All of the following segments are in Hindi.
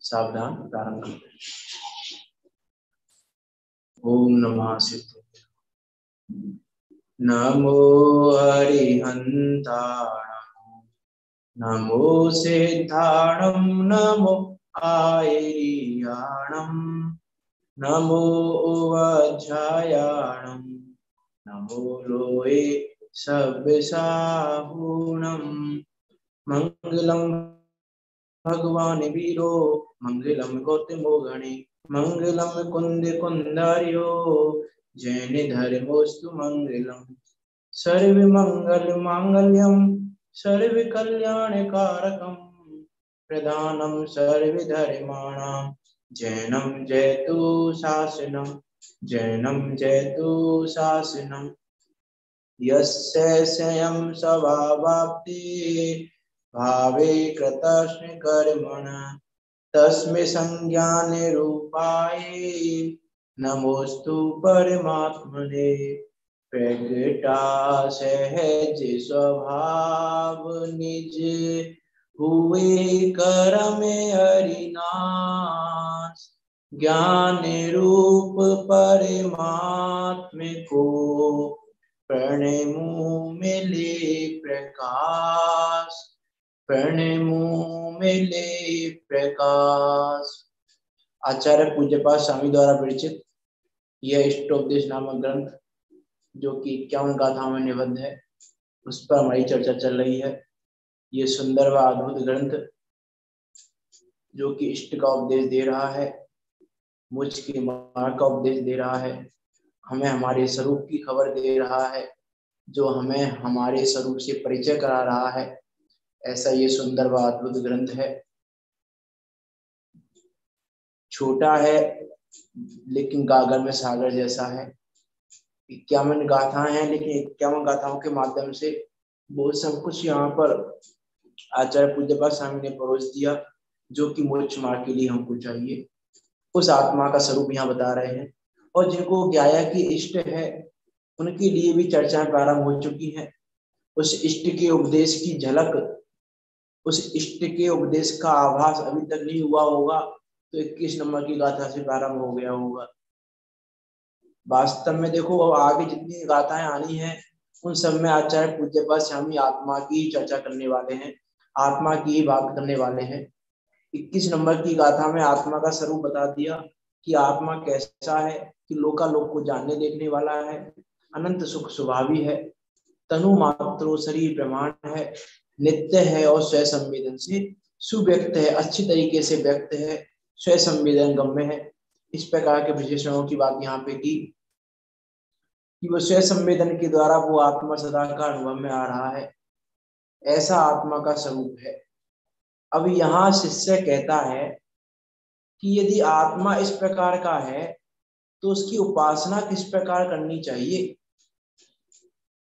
सावधान प्रारंभ करते हैं। ओम नमः सिद्धाय। नमो हरिहंताणं नमो सिद्धाणं नमो आयर्याणं नमो वज्रायाणं नमो लोये सव्यसाहूणं मंगलम भगवान वीरो मंगलम गौतमो गणे मंगलम कुंद कुंदार्यो जैन धर्मोस्तु मंगलम सर्व मंगल मांगल्यम सर्व कल्याण कारकम प्रधानम सर्व धर्माणां जैनम जयतु शासनम जैनम जयतु शासनम यस्य स्वयं स्वभावाप्ति भावे कृतस्म कर्मण तस्मै संज्ञान रूपाय नमोस्तु परमात्मने प्रगटा सहज स्वभाव निज हुए कर्म हरिनाश ज्ञान रूप परमात्म को प्रणमु मिले प्रकाश प्रणमु मिले प्रकाश। आचार्य पूज्यपाद स्वामी द्वारा विरचित यह इष्टोपदेश नामक ग्रंथ जो कि 51 गाथाओं में निबद्ध है, उस पर हमारी चर्चा चल रही है। ये सुंदर व अद्भुत ग्रंथ जो कि इष्ट का उपदेश दे रहा है, मुझ की मार्ग का उपदेश दे रहा है, हमें हमारे स्वरूप की खबर दे रहा है, जो हमें हमारे स्वरूप से परिचय करा रहा है। ऐसा ये सुंदर व अद्भुत ग्रंथ है। छोटा है लेकिन गागर में सागर जैसा है। 51 गाथाएं हैं, लेकिन 51 गाथाओं के माध्यम से वो सब कुछ यहाँ पर आचार्य पूज्यपाद स्वामी ने परोस दिया, जो कि मोक्ष मार्ग के लिए हमको चाहिए। उस आत्मा का स्वरूप यहाँ बता रहे हैं, और जिनको ज्ञाया की इष्ट है उनके लिए भी चर्चाएं प्रारंभ हो चुकी हैं। उस इष्ट के उपदेश की झलक, उस इष्ट के उपदेश का आभास अभी तक नहीं हुआ होगा तो 21 नंबर की गाथा से प्रारंभ हो गया होगा। वास्तव में देखो, अब आगे जितनी गाथाएं आनी हैं उन सब में आचार्य पूज्यपाद स्वामी आत्मा की चर्चा करने वाले हैं, आत्मा की ही बात करने वाले हैं। 21 नंबर की गाथा में आत्मा का स्वरूप बता दिया कि आत्मा कैसा है, कि लोकालोक को जानने देखने वाला है, अनंत सुख स्वभावी है, तनु मात्रो शरीर ब्रह्मांड है, नित्य है और स्वयं संवेदन से सुव्यक्त है, अच्छी तरीके से व्यक्त है, स्वयं संवेदन गम्य है। इस प्रकार के विशेषणों की बात यहाँ पे की कि वो स्वयं संवेदन के द्वारा वो आत्मा सदा का अनुभव में आ रहा है। ऐसा आत्मा का स्वरूप है। अब यहाँ शिष्य कहता है कि यदि आत्मा इस प्रकार का है तो उसकी उपासना किस प्रकार करनी चाहिए।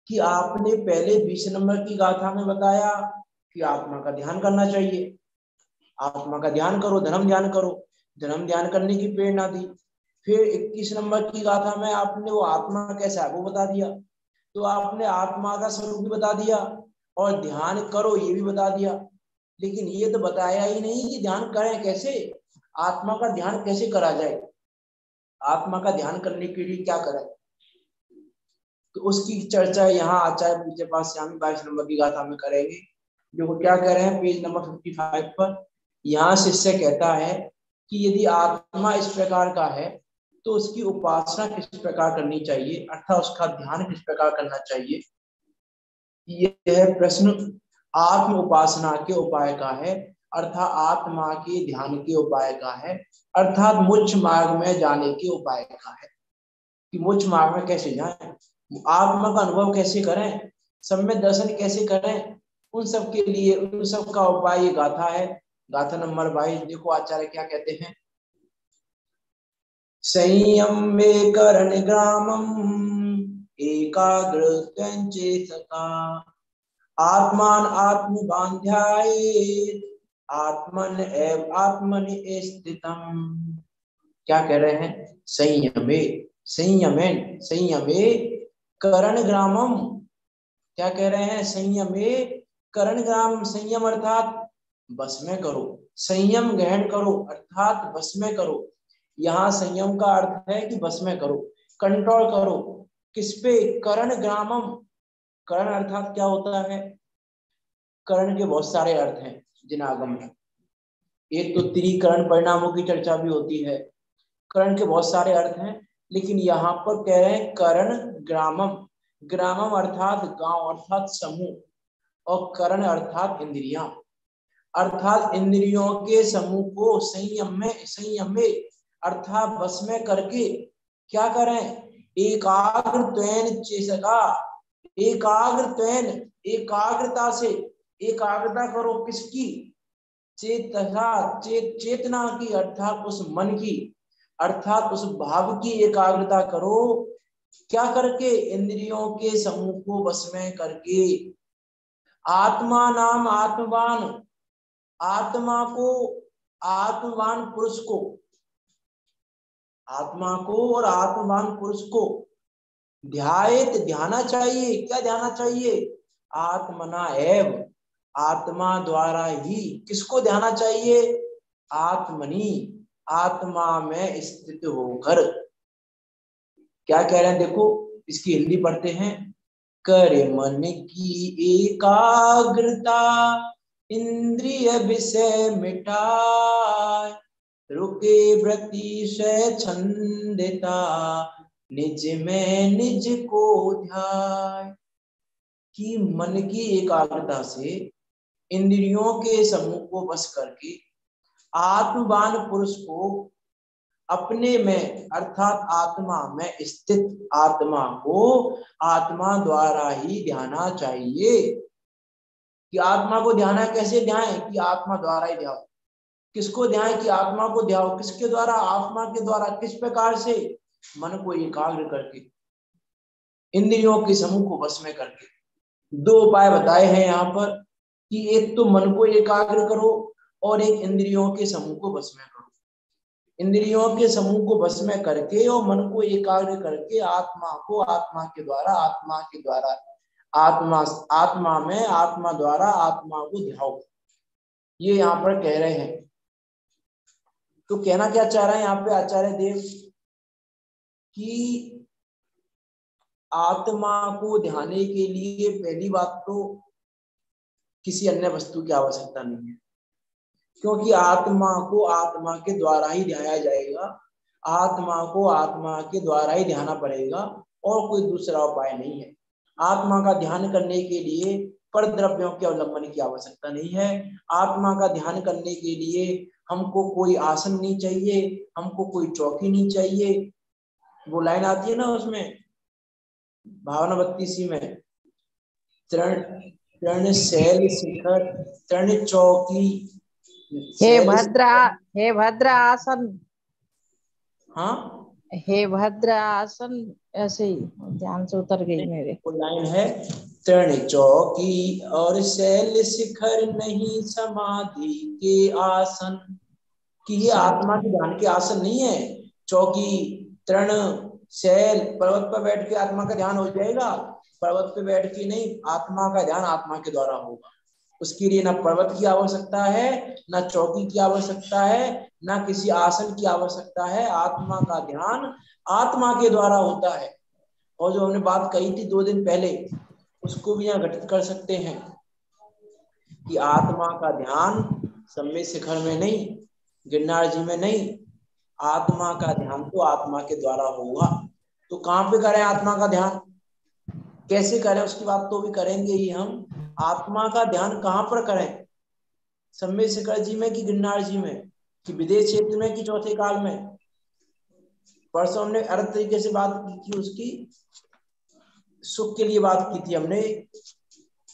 कि आपने पहले 20 नंबर की गाथा में बताया कि आत्मा का ध्यान करना चाहिए, आत्मा का ध्यान करो, धर्म ध्यान करो, धर्म ध्यान करने की प्रेरणा दी। फिर 21 नंबर की गाथा में आपने वो आत्मा कैसा है वो बता दिया, तो आपने आत्मा का स्वरूप भी बता दिया और ध्यान करो ये भी बता दिया, लेकिन ये तो बताया ही नहीं कि ध्यान करें कैसे, आत्मा का ध्यान कैसे करा जाए, आत्मा का ध्यान करने के लिए क्या करें। तो उसकी चर्चा यहाँ आचार्य पूज्यपाद स्वामी 22 नंबर की गाथा में करेंगे, जो क्या कह रहे हैं पेज नंबर 55 पर। यहाँ शिष्य कहता है कि यदि आत्मा इस प्रकार का है तो उसकी उपासना किस प्रकार करनी चाहिए, अर्थात उसका ध्यान किस प्रकार करना चाहिए। यह प्रश्न आत्म उपासना के उपाय का है, अर्थात आत्मा के ध्यान के उपाय का है, अर्थात मोक्ष मार्ग में जाने के उपाय का है कि मोक्ष मार्ग में कैसे जाएं, आत्मा का अनुभव कैसे करें, सम्यक दर्शन कैसे करें, उन सब के लिए उन सब का उपाय ये गाथा है। गाथा नंबर 22 देखो आचार्य क्या कहते हैं। संयम में करण ग्रामम एकाग्र चेतसा आत्मान आत्मबांध्याय आत्मन एव आत्मनि स्थितम। क्या कह रहे हैं, संयमे संयमेन संयमे करण ग्रामम। क्या कह रहे हैं, संयमे करण ग्राम, संयम अर्थात बस में करो, संयम ग्रहण करो अर्थात बस में करो। यहाँ संयम का अर्थ है कि बस में करो, कंट्रोल करो। किस पे? करण ग्रामम। करण अर्थात क्या होता है? करण के बहुत सारे अर्थ हैं जिनागम में। एक तो त्रिकरण परिणामों की चर्चा भी होती है। करण के बहुत सारे अर्थ हैं, लेकिन यहाँ पर कह रहे हैं करण ग्रामम। ग्रामम अर्थात गांव अर्थात समूह, और करण अर्थात इंद्रियां, अर्थात इंद्रियों के समूह को संयम में अर्थात बस में करके क्या करें? एकाग्रत्वेन चेतसा, एकाग्रता से, एकाग्रता करो किसकी? चेतना की, अर्थात उस मन की, अर्थात उस भाव की एकाग्रता करो। क्या करके? इंद्रियों के समूह को बस में करके। आत्मा नाम आत्मवान, आत्मा को, आत्मवान पुरुष को, आत्मा को और आत्मवान पुरुष को ध्यायेत, ध्याना चाहिए। क्या ध्याना चाहिए? आत्मना एव, आत्मा द्वारा ही। किसको ध्याना चाहिए? आत्मनि, आत्मा में स्थित होकर। क्या कह रहे हैं देखो, इसकी हिंदी पढ़ते हैं। करे मन की एकाग्रता, इंद्रिय विषय मिटाए, रुके वृत्ति से छंदिता, निज में निज को ध्याय। कि मन की एकाग्रता से इंद्रियों के समूह को बस करके आत्मवान पुरुष को अपने में अर्थात आत्मा में स्थित आत्मा को आत्मा द्वारा ही ध्याना चाहिए। कि आत्मा को ध्याना कैसे ध्यान? कि आत्मा द्वारा ही ध्याओ। किसको ध्यान? कि आत्मा को ध्याओ। किसके द्वारा? आत्मा के द्वारा। किस प्रकार से? मन को एकाग्र करके, इंद्रियों के समूह को बस में करके। दो उपाय बताए हैं यहाँ पर कि एक तो मन को एकाग्र करो और एक इंद्रियों के समूह को बस में करो। इंद्रियों के समूह को बस में करके और मन को एकाग्र करके आत्मा को आत्मा के द्वारा आत्मा में आत्मा द्वारा आत्मा को ध्याओ। ये यहाँ पर कह रहे हैं। तो कहना क्या चाह रहे हैं यहाँ पे आचार्य देव? कि आत्मा को ध्याने के लिए पहली बात तो किसी अन्य वस्तु की आवश्यकता नहीं है, क्योंकि आत्मा को आत्मा के द्वारा ही ध्याया जाएगा। आत्मा को आत्मा के द्वारा ही ध्याना पड़ेगा और कोई दूसरा उपाय नहीं है। आत्मा का ध्यान करने के लिए पर द्रव्यों के अवलंबन की आवश्यकता नहीं है। आत्मा का ध्यान करने के लिए हमको कोई आसन नहीं चाहिए, हमको कोई चौकी नहीं चाहिए। वो लाइन आती है ना उसमें भावना 32 में, तृण शैल शिखर तृण चौकी हे भद्र आसन। हाँ, हे भद्र आसन, ऐसे ही ध्यान से उतर गई मेरे। वो लाइन है तृण चौकी और शैल शिखर नहीं समाधि के आसन। कि ये आत्मा के ध्यान के आसन नहीं है। चौकी, तृण, शैल, पर्वत पर बैठ के आत्मा का ध्यान हो जाएगा। पर्वत पे बैठ के नहीं, आत्मा का ध्यान आत्मा के द्वारा होगा। उसके लिए ना पर्वत की आवश्यकता है, ना चौकी की आवश्यकता है, ना किसी आसन की आवश्यकता है। आत्मा का ध्यान आत्मा के द्वारा होता है। और जो हमने बात कही थी 2 दिन पहले, उसको भी यहाँ घटित कर सकते हैं कि आत्मा का ध्यान सम्य शिखर में नहीं, गिरनार जी में नहीं, आत्मा का ध्यान तो आत्मा के द्वारा होगा। तो कहाँ पे करें आत्मा का ध्यान, कैसे करें, उसकी बात तो भी करेंगे ही हम। आत्मा का ध्यान कहाँ पर करें? सम्य शिखर जी में कि गिरनार जी में कि विदेश क्षेत्र में कि चौथे काल में? परसों हमने अलग तरीके से बात की थी उसकी। सुख के लिए बात की थी हमने,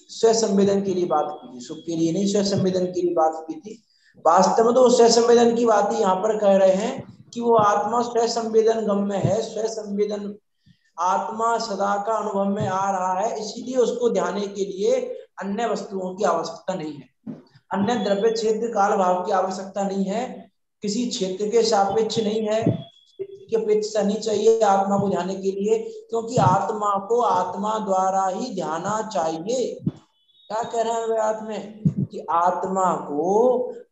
स्व संवेदन के लिए बात की थी। सुख के लिए नहीं, स्व संवेदन के लिए बात की थी। वास्तव में तो स्व संवेदन की बात ही यहाँ पर कह रहे हैं कि वो आत्मा स्व संवेदन गम में है। स्व संवेदन आत्मा सदा का अनुभव में आ रहा है, इसीलिए उसको ध्याने के लिए अन्य वस्तुओं की आवश्यकता नहीं है, अन्य द्रव्य क्षेत्र काल भाव की आवश्यकता नहीं है, किसी क्षेत्र के सापेक्ष नहीं है, की अपेक्षा नहीं चाहिए आत्मा को ध्याने के लिए, क्योंकि आत्मा को आत्मा द्वारा ही ध्याना चाहिए। क्या कह रहे हैं वेदांत में कि आत्मा को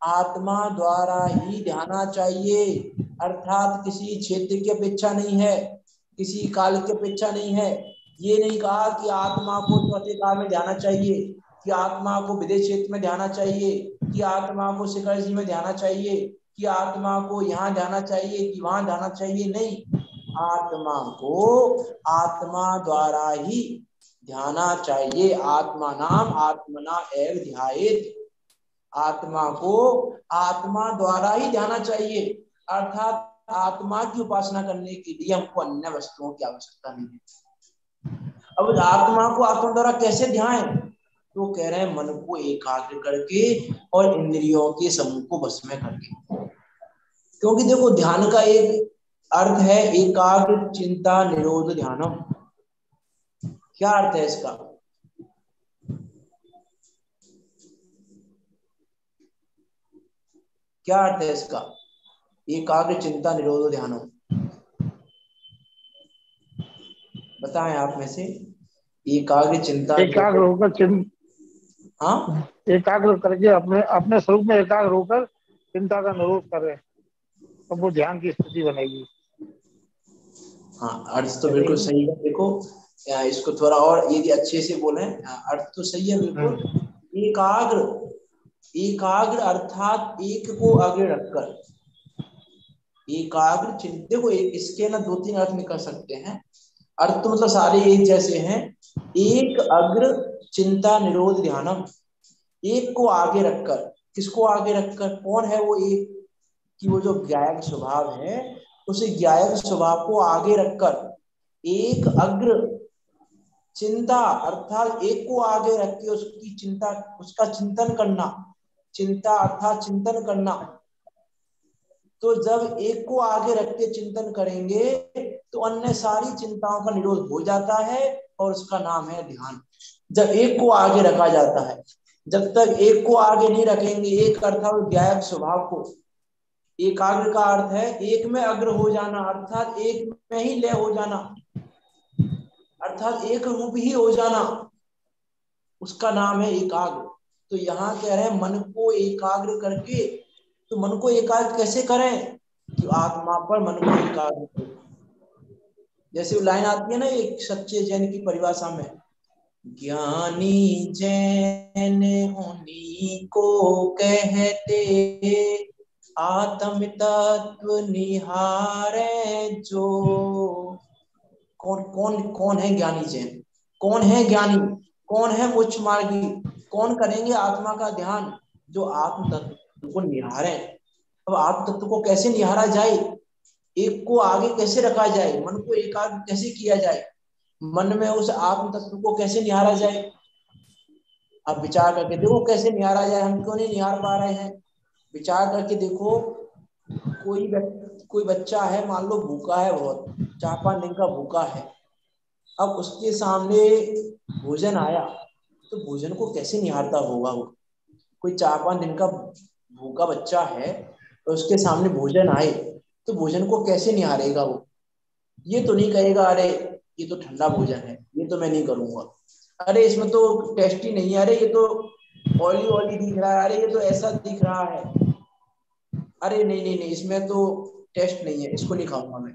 आत्मा द्वारा ही ध्याना चाहिए, अर्थात किसी क्षेत्र की अपेक्षा नहीं है, किसी काल की अपेक्षा नहीं है। ये नहीं कहा कि आत्मा को चौथे काल में ध्याना चाहिए, कि आत्मा को विदेश क्षेत्र में ध्याना चाहिए, कि आत्मा को शिखर जी में ध्याना चाहिए, कि आत्मा को यहाँ ध्याना चाहिए, कि वहां ध्याना चाहिए। नहीं, आत्मा को आत्मा द्वारा ही ध्याना चाहिए। आत्मा नाम आत्मना एव ध्यायेत। आत्मा को आत्मा द्वारा ही ध्याना चाहिए, अर्थात आत्मा की उपासना करने के लिए हमको अन्य वस्तुओं की आवश्यकता नहीं है। अब आत्मा को आत्मा द्वारा कैसे ध्यान, तो कह रहे हैं मन को एकाग्र करके और इंद्रियों के समूह को बस में करके। क्योंकि देखो ध्यान का एक अर्थ है एकाग्र चिंता निरोध ध्यानम। क्या अर्थ है इसका? क्या अर्थ है इसका? एकाग्र चिंता निरोध ध्यानम, बताएं आप में से। एकाग्र चिंता एकाग्र होकर हाँ, एकाग्र करके अपने अपने स्वरूप में एकाग्र होकर चिंता का निरोध करे, तो वो ध्यान की स्थिति बनेगी। हाँ, अर्थ तो बिल्कुल सही है। देखो इसको थोड़ा और यदि अच्छे से बोले, अर्थ तो सही है बिल्कुल। एकाग्र, एकाग्र अर्थात एक को आगे रखकर, एकाग्र चिंता। देखो इसके ना दो तीन अर्थ निकल सकते हैं। अर्थ तो मतलब सारे एक जैसे हैं। एक अग्र चिंता निरोध ध्यानम, एक को आगे रखकर। किसको आगे रखकर? कौन है वो एक? कि वो जो ज्ञायक स्वभाव है, उसे ज्ञायक स्वभाव को आगे रखकर एक अग्र चिंता अर्थात एक को आगे रख के उसकी चिंता, उसका चिंतन करना। चिंता अर्थात चिंतन करना। तो जब एक को आगे रख के चिंतन करेंगे तो अन्य सारी चिंताओं का निरोध हो जाता है और उसका नाम है ध्यान। जब एक को आगे रखा जाता है, जब तक एक को आगे नहीं रखेंगे, एक अर्थात ज्ञायक स्वभाव को। एकाग्र का अर्थ है एक में अग्र हो जाना, अर्थात एक में ही लय हो जाना, अर्थात एक रूप ही हो जाना, उसका नाम है एकाग्र। तो यहाँ कह रहे हैं मन को एकाग्र करके। तो मन को एकाग्र कैसे करें? कि आत्मा पर मन को एकाग्र करें। जैसे लाइन आती है ना एक सच्चे जैन की परिभाषा में, ज्ञानी जैन उन्हीं को कहते, आत्म तत्व निहारे जो। कौन कौन कौन है ज्ञानी जैन? कौन है ज्ञानी? कौन है मोक्ष मार्गी? कौन करेंगे आत्मा का ध्यान? जो आत्म तत्व को निहारे। अब आत्म तत्व को कैसे निहारा जाए? एक को आगे कैसे रखा जाए? मन को एकाग्र कैसे किया जाए? मन में उस आत्म तत्व को कैसे निहारा जाए? अब विचार करके देखो कैसे निहारा जाए। हम क्यों नहीं निहार पा रहे हैं? विचार करके देखो। कोई बच्चा है, मान लो भूखा है, बहुत 4-5 दिन का भूखा है। अब उसके सामने भोजन आया तो भोजन को कैसे निहारता होगा वो? कोई 4-5 दिन का भूखा बच्चा है तो उसके सामने भोजन आए तो भोजन को कैसे निहारेगा वो? ये तो नहीं कहेगा अरे ये तो ठंडा भोजन है, ये तो मैं नहीं करूंगा, अरे इसमें तो टेस्टी नहीं है, अरे ये तो ऑयली ऑयली दिख रहा है, अरे ये तो ऐसा दिख रहा है, अरे नहीं नहीं नहीं इसमें तो टेस्ट नहीं है, इसको नहीं खाऊंगा मैं।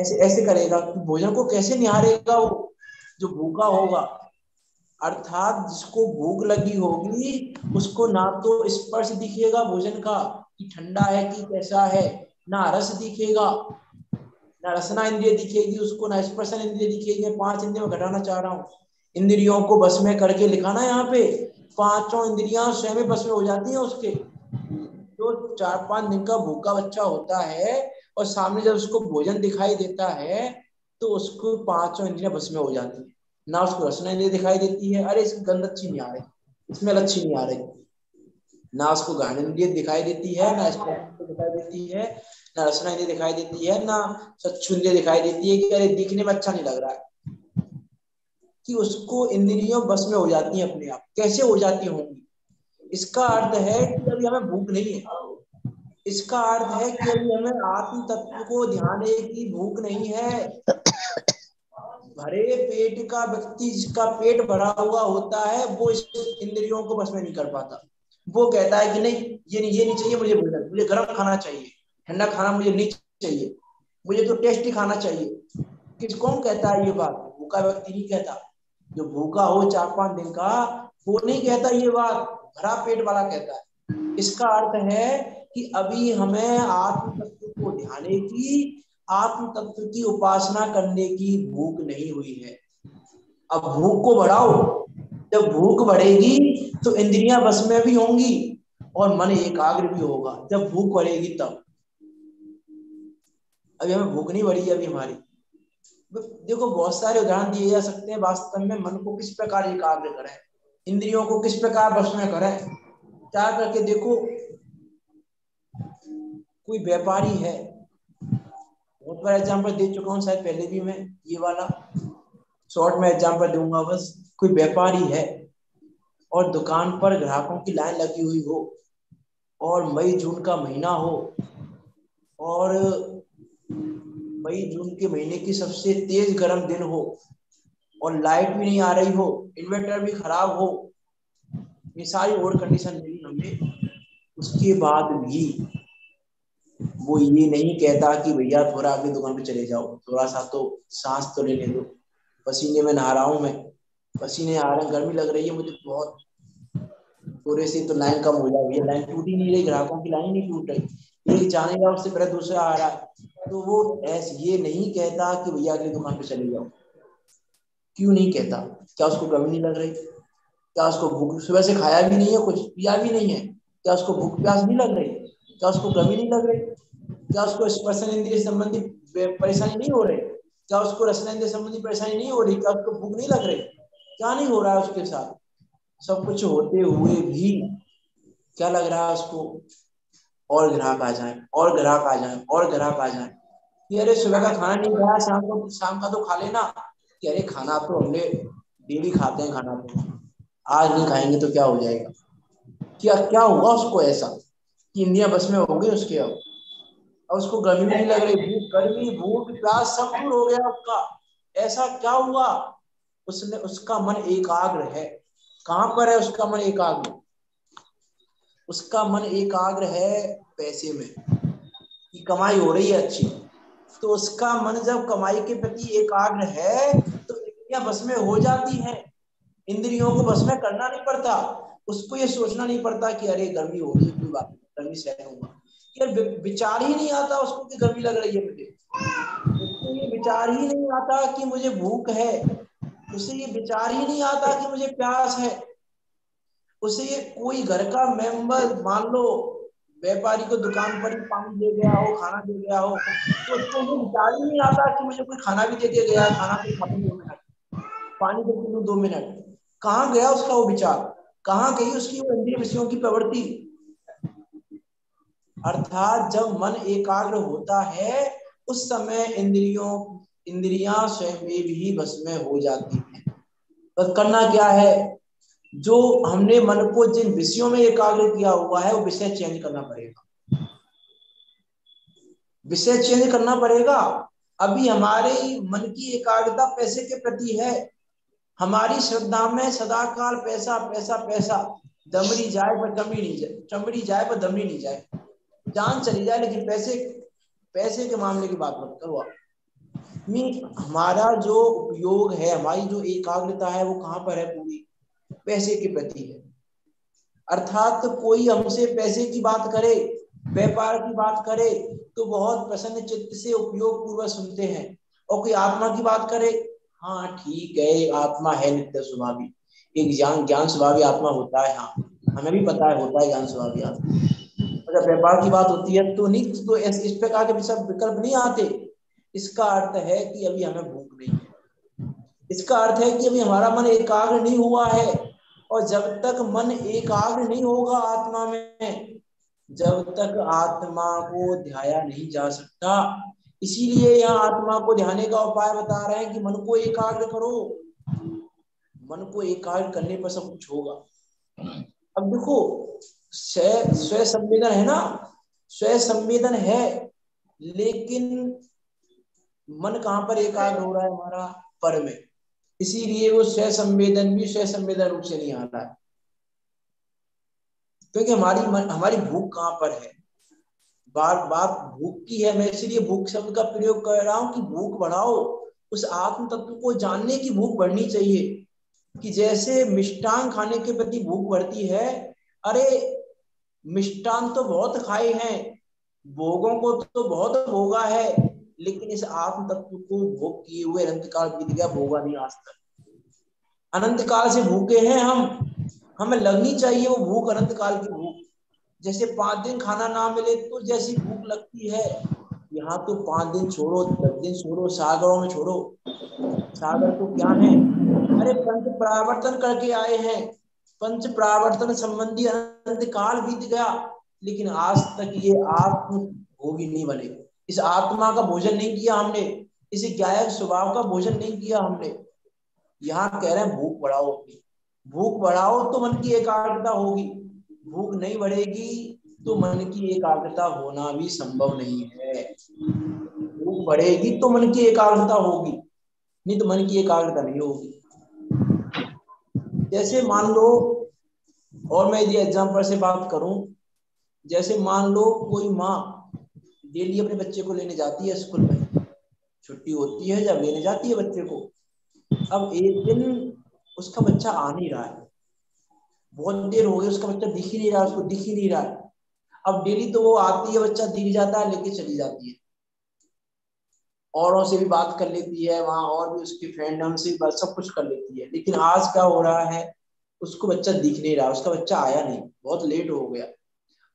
ऐसे ऐसे करेगा। भोजन को कैसे निहारेगा वो जो भूखा होगा? अर्थात जिसको भूख लगी होगी उसको ना तो स्पर्श दिखेगा भोजन का कि ठंडा है कि कैसा है, ना रस दिखेगा, ना रसना इंद्रिय दिखेगी उसको, ना स्पर्शन इंद्रिय दिखेगी। मैं 5 इंद्रियों में घटाना चाह रहा हूँ, इंद्रियों को बस में करके लिखा ना यहाँ पे। 5 इंद्रियां स्वयं बस में हो जाती हैं उसके। जो 4-5 दिन का भूखा बच्चा होता है और सामने जब उसको भोजन दिखाई देता है तो उसको 5 इंद्रियां बस में हो जाती है। ना उसको रसना इंद्रिय दिखाई देती है, अरे इसकी गंध अच्छी नहीं आ रही, इसमें अच्छी नहीं आ रही, ना उसको घ्राण इंद्रिय दिखाई देती है, ना स्पर्श दिखाई देती है, ना रसना इंद्रिय दिखाई देती है, ना चक्षु इंद्रिय दिखाई देती है कि अरे दिखने में अच्छा नहीं लग रहा है। कि उसको इंद्रियों बस में हो जाती है अपने आप। कैसे हो जाती होंगी? इसका अर्थ है कि अभी हमें भूख नहीं है, इसका अर्थ है कि अभी हमें आत्म तत्व को ध्यान की भूख नहीं है। भरे पेट का व्यक्ति, जिसका पेट भरा हुआ होता है, वो इस इंद्रियों को बस में नहीं कर पाता। वो कहता है कि नहीं, ये नहीं चाहिए मुझे, भोजन मुझे गर्म खाना चाहिए, ठंडा खाना मुझे नहीं चाहिए, मुझे तो टेस्टी खाना चाहिए। किस कौन कहता है ये बात? भूखा व्यक्ति नहीं कहता। जो भूखा हो 4-5 दिन का, वो नहीं कहता ये बात, भरा पेट वाला कहता है। इसका अर्थ है कि अभी हमें आत्म तत्व को ध्याने की, आत्म तत्व की उपासना करने की भूख नहीं हुई है। अब भूख को बढ़ाओ, जब भूख बढ़ेगी तो इंद्रियां बस में भी होंगी और मन एकाग्र भी होगा। जब भूख बढ़ेगी तब। अभी हमें भूख नहीं बढ़ी है अभी हमारी। देखो बहुत सारे उदाहरण दिए जा सकते हैं। वास्तव में मन को किस प्रकार एकाग्र करें, इंद्रियों को किस प्रकार बस में करें, क्या करके देखो। कोई व्यापारी है, बहुत बार एग्जाम्पल दे चुका हूँ शायद पहले भी मैं, ये वाला शॉर्ट में एग्जाम्पल दूंगा बस। कोई व्यापारी है और दुकान पर ग्राहकों की लाइन लगी हुई हो और मई जून का महीना हो और मई जून के महीने की सबसे तेज गर्म दिन हो और लाइट भी नहीं आ रही हो, इन्वर्टर भी खराब हो, ये सारी और कंडीशन मिली हमने। उसके बाद भी वो ये नहीं कहता कि भैया थोड़ा अपनी दुकान पे चले जाओ, थोड़ा सा तो सांस तो लेने दो, पसीने में नहा रहा हूँ मैं, पसीने आ रहे हैं, गर्मी लग रही है मुझे बहुत, थोड़े से तो लाइन कम हो जाएगी। लाइन टूट ही नहीं रही, ग्राहकों की लाइन नहीं टूट रही, एक जाने का उससे पहले दूसरा आ रहा है। तो वो ऐसे ये नहीं कहता कि भैया अगली दुकान पे चले जाओ। क्यों नहीं कहता? क्या उसको गर्मी नहीं लग रही? क्या उसको भूख, सुबह से खाया भी नहीं है, कुछ पिया भी नहीं है, क्या उसको भूख प्यास नहीं लग रही? क्या उसको गर्मी नहीं लग रही? क्या उसको स्पर्शन इंद्रिय संबंधी परेशानी नहीं हो रही? क्या उसको रसना इंद्रिय संबंधी परेशानी नहीं हो रही? क्या उसको भूख नहीं लग रही? क्या नहीं हो रहा है उसके साथ? सब कुछ होते हुए भी क्या लग रहा है उसको? और ग्राहक आ जाए, और ग्राहक आ जाए, और ग्राहक आ जाए। कि अरे सुबह का खाना नहीं खाया, शाम का तो खा लेना। कि अरे खाना तो हमने डेली खाते हैं, खाना तो आज नहीं खाएंगे तो क्या हो जाएगा? क्या क्या हुआ उसको ऐसा कि इंडिया बस में हो गई उसके? अब उसको गर्मी नहीं लग रही, भूख, गर्मी, भूख, प्यास सब दूर हो गया उसका। ऐसा क्या हुआ? उसने, उसका मन एकाग्र है। कहाँ पर है उसका मन एकाग्र? उसका मन एकाग्र है पैसे में, कि कमाई हो रही है अच्छी। तो उसका मन जब कमाई के प्रति एकाग्र है तो इंद्रियां बस में हो जाती हैं। इंद्रियों को बस में करना नहीं पड़ता, उसको ये सोचना नहीं पड़ता कि अरे गर्मी हो रही है, कोई बात नहीं, गर्मी सहन होगा। यार विचार ही नहीं आता उसको कि गर्मी लग रही है मुझे, उसको ये विचार ही नहीं आता कि मुझे भूख है, उसे ये विचार ही नहीं आता कि मुझे प्यास है। उसे ये कोई घर का मेंबर, मान लो व्यापारी को दुकान पर ही पानी दे गया हो, खाना दे गया हो, तो उसको ये विचार ही नहीं आता कि मुझे कोई खाना भी दे के गया है, खाना तो खा लूं 2 मिनट, पानी दे पी लूं 2 मिनट। कहाँ गया उसका वो विचार? कहाँ गई उसकी वो इंद्रिय विषयों की प्रवृत्ति? अर्थात जब मन एकाग्र होता है उस समय इंद्रियां स्वयं में भी बस में हो जाती हैं। बस करना क्या है? जो हमने मन को जिन विषयों में एकाग्र किया हुआ है वो विषय चेंज करना पड़ेगा, विषय चेंज करना पड़ेगा। अभी हमारे मन की एकाग्रता पैसे के प्रति है, हमारी श्रद्धा में सदा काल पैसा पैसा पैसा, दमड़ी जाए पर दमड़ी नहीं जाए, चमड़ी जाए पर दमड़ी नहीं जाए, जान चली जाए लेकिन पैसे, पैसे के मामले की बात मत करो आप। हमारा जो उपयोग है, हमारी जो एकाग्रता है वो कहाँ पर है? पूरी पैसे के प्रति है। अर्थात कोई हमसे पैसे की बात करे, व्यापार की बात करे तो बहुत प्रसन्न चित्त से उपयोग पूर्वक सुनते हैं, और कोई आत्मा की बात करे, हाँ ठीक है आत्मा है नित्य स्वभावी, एक ज्ञान स्वभावी आत्मा होता है, हाँ हमें भी पता है होता है ज्ञान स्वभावी आत्मा। अगर व्यापार की बात होती है तो नहीं, तो इस प्रकार के सब विकल्प नहीं आते। इसका अर्थ है कि अभी हमें भूख नहीं है, इसका अर्थ है कि अभी हमारा मन एकाग्र नहीं हुआ है। और जब तक मन एकाग्र नहीं होगा आत्मा में, जब तक आत्मा को ध्याया नहीं जा सकता। इसीलिए यहाँ आत्मा को ध्याने का उपाय बता रहे हैं कि मन को एकाग्र करो, मन को एकाग्र करने पर सब कुछ होगा। अब देखो स्व संवेदन है ना, स्व संवेदन है, लेकिन मन कहाँ पर एकाग्र हो रहा है हमारा? पर में, इसीलिए वो स्वयं संवेदन भी स्वयं संवेदन रूप से नहीं आ रहा है। क्योंकि हमारी भूख कहाँ पर है, बात भूख की है। मैं इसलिए भूख शब्द का प्रयोग कर रहा हूँ कि भूख बढ़ाओ, उस आत्म तत्व को जानने की भूख बढ़नी चाहिए। कि जैसे मिष्टान खाने के प्रति भूख बढ़ती है, अरे मिष्टान तो बहुत खाए हैं, भोगों को तो बहुत भोगा है, लेकिन इस आत्म तत्व को भोग किए हुए अनंत काल बीत गया, भोगा नहीं आज तक। अनंत काल से भूखे हैं हम, हमें लगनी चाहिए वो भूख, अनंत काल की भूख। जैसे 5 दिन खाना ना मिले तो जैसी भूख लगती है, यहाँ तो 5 दिन छोड़ो, 10 दिन छोड़ो, सागरों में छोड़ो, सागर तो क्या है, अरे पंच परावर्तन करके आए हैं, पंच परावर्तन संबंधी अनंत काल बीत गया, लेकिन आज तक ये आत्म भोगी नहीं बने, इस आत्मा का भोजन नहीं किया हमने, इस गायक स्वभाव का भोजन नहीं किया हमने। यहाँ कह रहे हैं भूख बढ़ाओ, अपनी भूख बढ़ाओ तो मन की एकाग्रता होगी, भूख नहीं बढ़ेगी तो मन की एकाग्रता होना भी संभव नहीं है। भूख बढ़ेगी तो मन की एकाग्रता होगी, नहीं तो मन की एकाग्रता नहीं होगी। जैसे मान लो, और मैं यदि एग्जाम्पल से बात करूं, जैसे मान लो कोई माँ डेली अपने बच्चे को लेने जाती है स्कूल में, छुट्टी होती है जब लेने जाती है बच्चे को, अब एक दिन उसका बच्चा आ नहीं रहा है, बहुत देर हो गई, उसका बच्चा दिख ही नहीं रहा, उसको दिख ही नहीं रहा है। अब डेली तो वो आती है, बच्चा दिख जाता है, लेके चली जाती है, औरों से भी बात कर लेती है वहां, और भी उसके फ्रेंड उनसे भी सब कुछ कर लेती है, लेकिन आज क्या हो रहा है, उसको बच्चा दिख नहीं रहा, उसका बच्चा आया नहीं, बहुत लेट हो गया।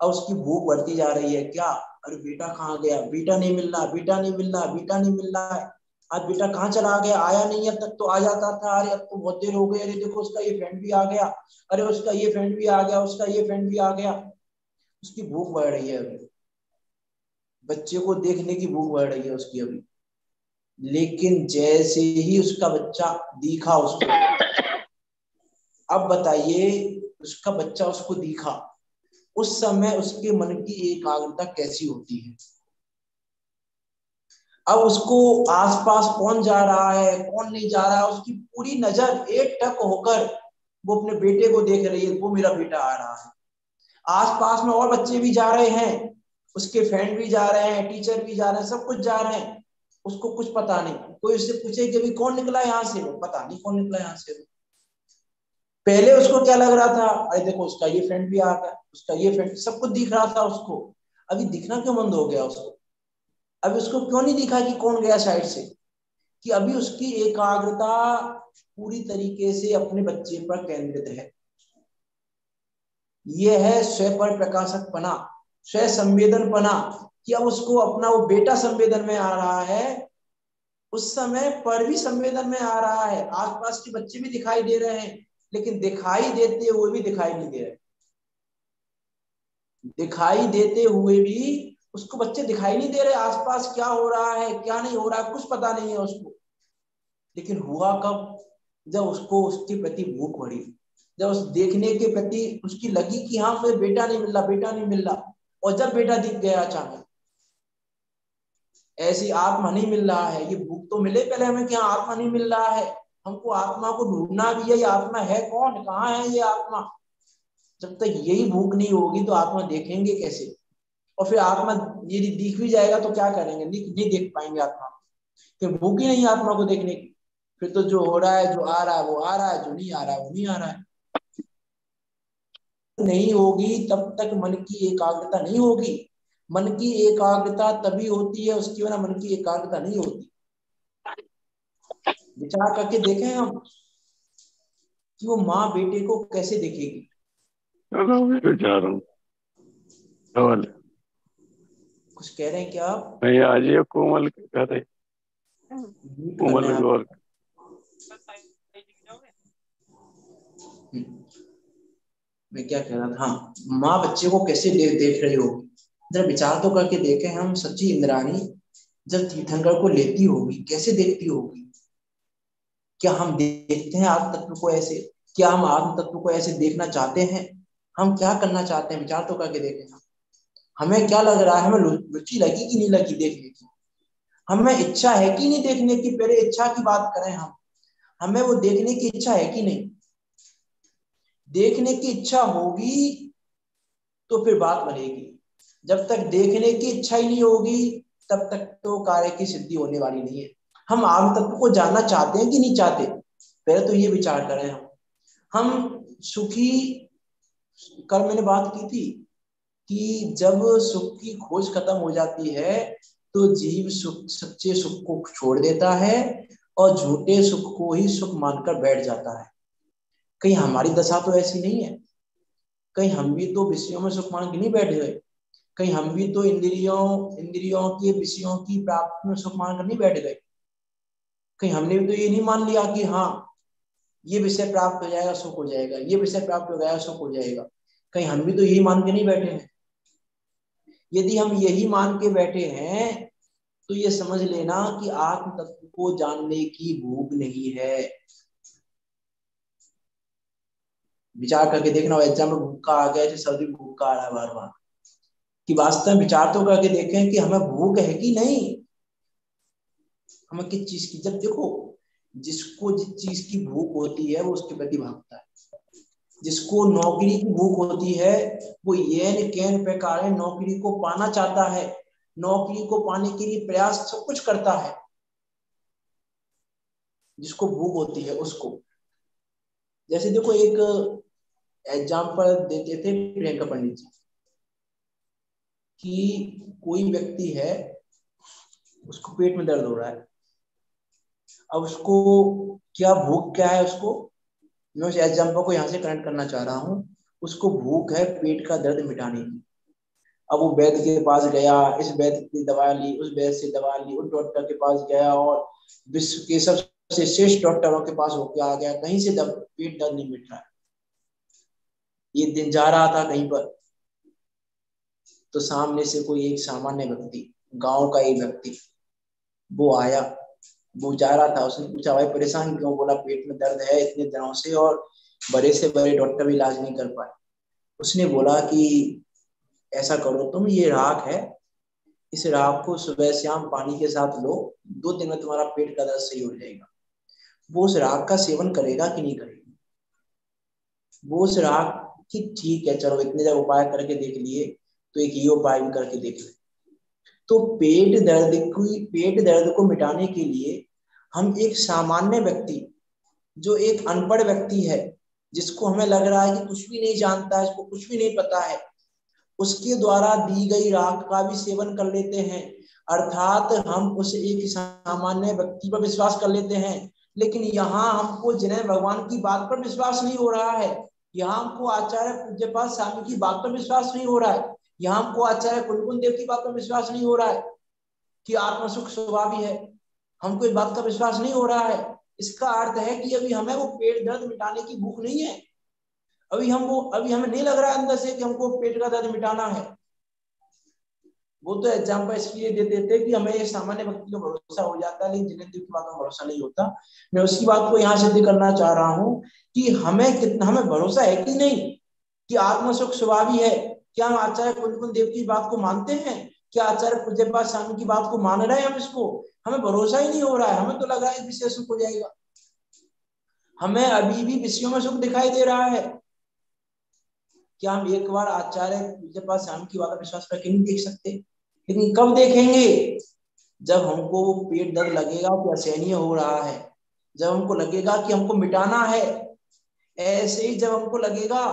अब उसकी भूख बढ़ती जा रही है, क्या, अरे बेटा कहाँ गया, बेटा नहीं मिल रहा, बेटा नहीं मिल रहा, बेटा नहीं मिल रहा है, आज बेटा कहाँ चला गया, आया नहीं, अब तक तो आ जाता था, अरे अब तो बहुत देर हो गई, अरे देखो उसका ये फ्रेंड भी आ गया, अरे उसका ये फ्रेंड भी आ गया, उसका ये फ्रेंड भी आ गया। उसकी भूख बढ़ रही है अभी, बच्चे को देखने की भूख बढ़ रही है उसकी अभी, लेकिन जैसे ही उसका बच्चा दिखा उसको, अब बताइए उसका बच्चा उसको दिखा, उस समय उसके मन की एकाग्रता कैसी होती है। अब उसको आसपास कौन जा रहा है कौन नहीं जा रहा है, उसकी पूरी नजर एक टक होकर वो अपने बेटे को देख रही है, वो मेरा बेटा आ रहा है। आसपास में और बच्चे भी जा रहे हैं, उसके फ्रेंड भी जा रहे हैं, टीचर भी जा रहे हैं, सब कुछ जा रहे हैं, उसको कुछ पता नहीं। कोई उससे पूछे कि अभी कौन निकला यहाँ से, वो पता नहीं कौन निकला यहाँ से। पहले उसको क्या लग रहा था, अरे देखो उसका ये फ्रेंड भी आ गया, उसका ये फ्रेंड, सब कुछ दिख रहा था उसको, अभी दिखना क्यों बंद हो गया उसको। अभी उसको क्यों नहीं दिखा कि कौन गया साइड से, कि अभी उसकी एकाग्रता पूरी तरीके से अपने बच्चे पर केंद्रित है। यह है स्व पर प्रकाशकपना, स्व संवेदनपना, कि अब उसको अपना वो बेटा संवेदन में आ रहा है, उस समय पर भी संवेदन में आ रहा है, आसपास के बच्चे भी दिखाई दे रहे हैं, लेकिन दिखाई देते हुए भी दिखाई नहीं दे रहे, दिखाई देते हुए भी उसको बच्चे दिखाई नहीं दे रहे, आसपास क्या हो रहा है क्या नहीं हो रहा है कुछ पता नहीं है उसको। लेकिन हुआ कब, जब उसको उसके प्रति भूख बढ़ी, जब उस देखने के प्रति उसकी लगी कि हाँ मुझे बेटा नहीं मिल रहा, बेटा नहीं मिल रहा, और जब बेटा दिख गया अचानक, ऐसी आत्मा नहीं मिल रहा है, ये भूख तो मिले पहले हमें कि हाँ आत्मा नहीं मिल रहा है, हमको आत्मा को ढूंढना भी है, ये आत्मा है कौन, कहाँ है ये आत्मा। जब तक यही भूख नहीं होगी तो आत्मा देखेंगे कैसे, और फिर आत्मा यदि दिख भी जाएगा तो क्या करेंगे, नहीं देख पाएंगे आत्मा, फिर भूख ही नहीं आत्मा को देखने की। फिर तो जो हो रहा है, जो आ रहा है वो आ रहा है, जो नहीं आ रहा है वो नहीं आ रहा है। नहीं होगी तब तक मन की एकाग्रता नहीं होगी, मन की एकाग्रता तभी होती है, उसके बिना मन की एकाग्रता नहीं होती। विचार करके देखें हम कि वो माँ बेटे को कैसे देखेगी। चलो मैं विचार हूँ, कुछ कह रहे हैं क्या आप? मैं आज ये कोमल कह रहे, कोमल गौर, मैं क्या कह रहा था, हाँ, माँ बच्चे को कैसे देख रही होगी, जरा विचार तो करके देखें हम। सच्ची इंद्राणी जब तीर्थंकर को लेती होगी कैसे देखती होगी। क्या हम देखते हैं आत्म तत्व को ऐसे, क्या हम आत्म तत्व को ऐसे देखना चाहते हैं, हम क्या करना चाहते हैं, विचार तो करके देखें। हमें क्या लग रहा है, हमें रुचि लगी कि नहीं लगी देखने की। हमें इच्छा है कि नहीं देखने की, पहले इच्छा की बात करें हम, हमें वो देखने की इच्छा है कि नहीं? देखने की इच्छा होगी तो फिर बात बनेगी। जब तक देखने की इच्छा ही नहीं होगी तब तक तो कार्य की सिद्धि होने वाली नहीं है। हम आत्म तत्व को जानना चाहते हैं कि नहीं चाहते, पहले तो ये विचार करें। हम सुखी, कल मैंने बात की थी कि जब सुख की खोज खत्म हो जाती है तो जीव सुख, सच्चे सुख को छोड़ देता है और झूठे सुख को ही सुख मानकर बैठ जाता है। कहीं हमारी दशा तो ऐसी नहीं है? कहीं हम भी तो विषयों में सुख मान के नहीं बैठ गए? कहीं हम भी तो इंद्रियों के विषयों की प्राप्ति में सुख मान कर नहीं बैठ गए? कहीं हमने भी तो ये नहीं मान लिया कि हाँ ये विषय प्राप्त हो जाएगा सुख हो जाएगा, ये विषय प्राप्त हो जाएगा सुख हो जाएगा? कहीं हम भी तो यही मान के नहीं बैठे हैं? यदि हम यही मान के बैठे हैं तो ये समझ लेना कि आत्म तत्व को जानने की भूख नहीं है। विचार करके देखना, एग्जाम में भूख का आ गया, जैसे सर्दी भूख का आ रहा है बार बार, कि वास्तव में विचार तो करके देखें कि हमें भूख है कि नहीं, हमें किस चीज की। जब देखो, जिसको जिस चीज की भूख होती है वो उसके प्रति भागता है। जिसको नौकरी की भूख होती है वो येन केन प्रकार नौकरी को पाना चाहता है, नौकरी को पाने के लिए प्रयास सब कुछ करता है। जिसको भूख होती है उसको, जैसे देखो एक एग्जाम्पल देते थे प्रियंका पंडित जी कि कोई व्यक्ति है, उसको पेट में दर्द हो रहा है। अब उसको क्या भूख क्या है, उसको मैं उस एग्जाम्पल को यहाँ से कनेक्ट करना चाह रहा हूँ। उसको भूख है पेट का दर्द मिटाने की। अब वो वैद्य के पास गया, इस वैद्य की दवा ली, उस वैद्य से दवा ली, उस डॉक्टर के पास गया और विश्व के सबसे श्रेष्ठ डॉक्टरों के पास होके आ गया, कहीं से पेट दर्द नहीं मिट रहा है। ये दिन जा रहा था कहीं पर, तो सामने से कोई एक सामान्य व्यक्ति, गांव का एक व्यक्ति वो आया। वो जा रहा था, उसने पूछा भाई परेशान क्यों? बोला पेट में दर्द है इतने दिनों से और बड़े से बड़े डॉक्टर भी इलाज नहीं कर पाए। उसने बोला कि ऐसा करो तुम, ये राख है, इस राख को सुबह शाम पानी के साथ लो, 2 दिन में तुम्हारा पेट का दर्द सही हो जाएगा। वो उस राख का सेवन करेगा कि नहीं करेगा? वो उस राख की, ठीक है चलो इतने जब उपाय करके देख लिए तो एक ये उपाय भी करके देख ले। तो पेट दर्द को मिटाने के लिए हम एक सामान्य व्यक्ति, जो एक अनपढ़ व्यक्ति है, जिसको हमें लग रहा है कि कुछ भी नहीं जानता है, इसको कुछ भी नहीं पता है, उसके द्वारा दी गई राख का भी सेवन कर लेते हैं। अर्थात हम उस एक सामान्य व्यक्ति पर विश्वास कर लेते हैं। लेकिन यहाँ हमको जिन्हें भगवान की बात पर विश्वास नहीं हो रहा है, यहाँ हमको आचार्य पूज्यपाद स्वामी की बात पर विश्वास नहीं हो रहा है, यहाँ हमको आचार्य कुलकुंद देव की बात पर विश्वास नहीं हो रहा है कि आत्म सुख स्वभावी है, हमको इस बात का विश्वास नहीं हो रहा है। इसका अर्थ है कि अभी हमें वो पेट दर्द मिटाने की भूख नहीं है। अभी हमें नहीं लग रहा है अंदर से कि हमको पेट का दर्द मिटाना है। वो तो एग्जाम्पल इसलिए दे देते कि हमें सामान्य व्यक्ति को भरोसा हो जाता है, लेकिन जिन्हें की बात में भरोसा नहीं होता। मैं उसी बात को यहाँ सिद्ध करना चाह रहा हूँ कि हमें भरोसा है कि नहीं कि आत्म सुख स्वभावी है। क्या हम आचार्य कुलकुंद देव की बात को मानते हैं? क्या आचार्य पूज्यपाद स्वामी की बात को मान रहे हैं हम? इसको हमें भरोसा ही नहीं हो रहा है। हमें तो लग रहा है इस विषय सुख हो जाएगा, हमें अभी भी विषयों में सुख दिखाई दे रहा है। क्या हम एक बार आचार्य पूज्यपाद स्वामी की बात पर विश्वास करके नहीं देख सकते? लेकिन कब देखेंगे? जब हमको पेट दर्द लगेगा कि असहनीय हो रहा है, जब हमको लगेगा कि हमको मिटाना है। ऐसे ही जब हमको लगेगा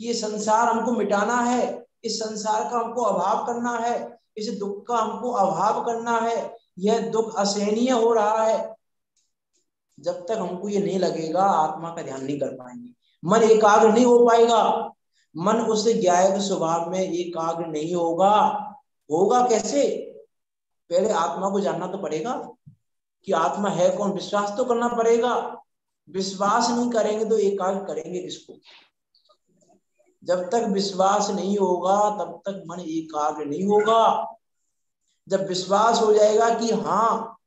कि ये संसार हमको मिटाना है, इस संसार का हमको अभाव करना है, इस दुख का हमको अभाव करना है, यह दुख असहनीय हो रहा है, जब तक हमको ये नहीं लगेगा आत्मा का ध्यान नहीं कर पाएंगे। मन एकाग्र नहीं हो पाएगा, मन उस ज्ञायक स्वभाव में एकाग्र नहीं होगा। होगा कैसे? पहले आत्मा को जानना तो पड़ेगा कि आत्मा है कौन, विश्वास तो करना पड़ेगा। विश्वास नहीं करेंगे तो एकाग्र करेंगे किसको? जब तक विश्वास नहीं होगा तब तक मन एकाग्र नहीं होगा। जब विश्वास हो जाएगा कि हाँ,